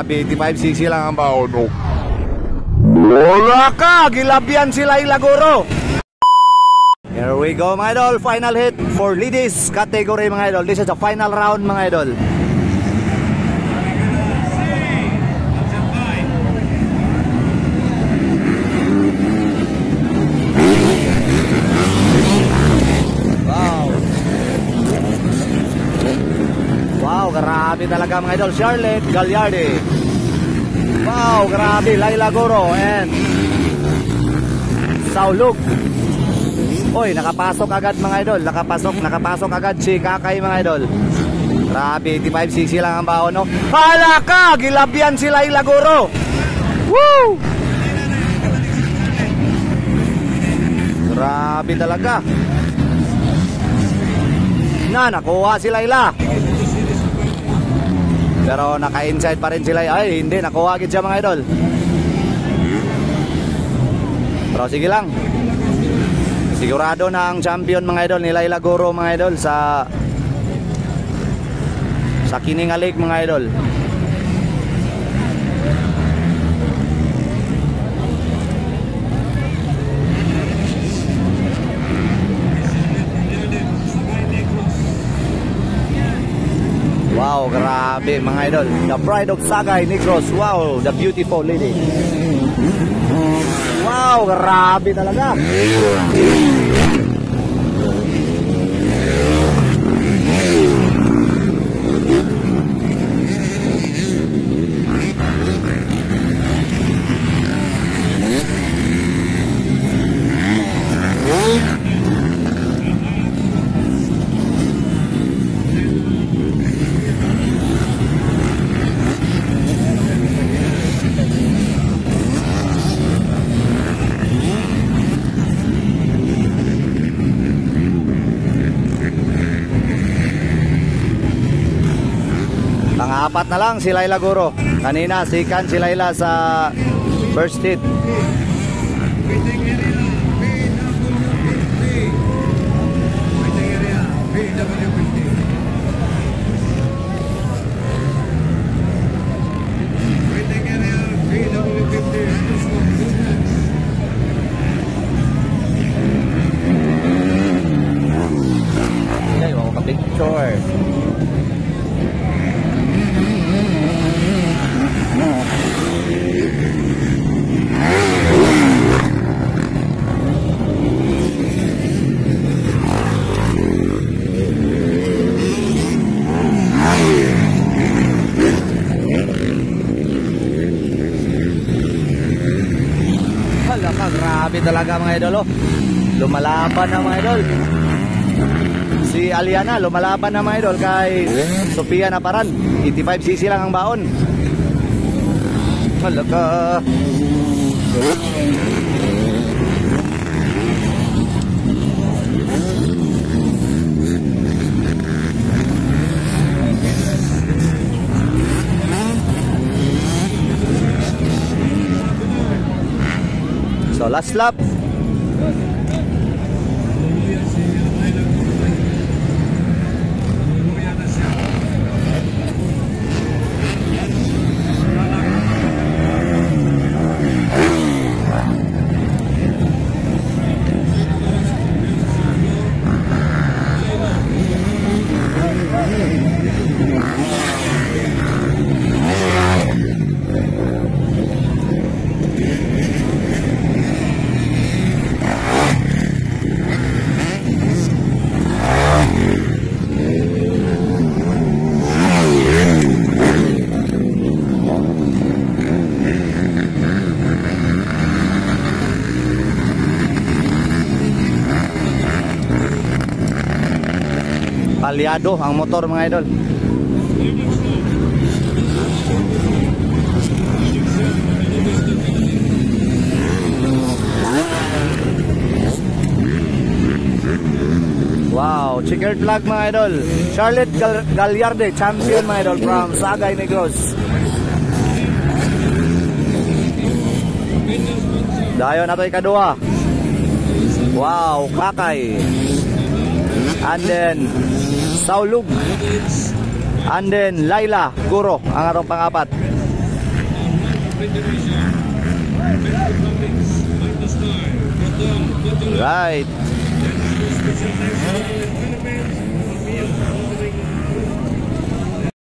Grabe, 85cc lang ang baon. Wala ka, gilabyan sila Ilaguro. Here we go mga idol, final hit for ladies category mga idol. This is the final round mga idol. Wow, grabe talaga mga idol. Charlotte Gagliardi. Wow, grabe. Laila Goro and Saulug. Oy, nakapasok agad mga idol. Nakapasok agad si Kakay mga idol. Grabe, 85cc lang ang baon, no? Hala ka! Gilabyan si Laila Goro. Woo! Grabe talaga. Nakuha si Laila. Pero naka-inside pa rin sila. Ay, hindi. Nakuha agad siya mga idol. Pero sige lang. Sigurado na ang champion mga idol ni Laila Goro mga idol sa Kiningalig mga idol. Wow, grabe mga idol. The Pride of Sagay Negros. Wow, the beautiful lady. Wow, grabe talaga. Pang-apat na lang si Laila Goro. Kanina sikan si Laila sa first hit. Okay, wala ka picture. Grabe talaga mga idol, oh. Lumalaban na mga idol. Si Aliana lumalaban na mga idol kay Sophia Naparan. 85cc lang ang baon. Halaga. So last lap. Palyado ang motor mga idol. Wow, checkered flag mga idol. Charlotte Gagliardi, champion mga idol from Sagay Negros. Dayon na ito ikadua. Wow, Kakay. And then Saulug. And then Laila Goro ang atong pangapat. Right.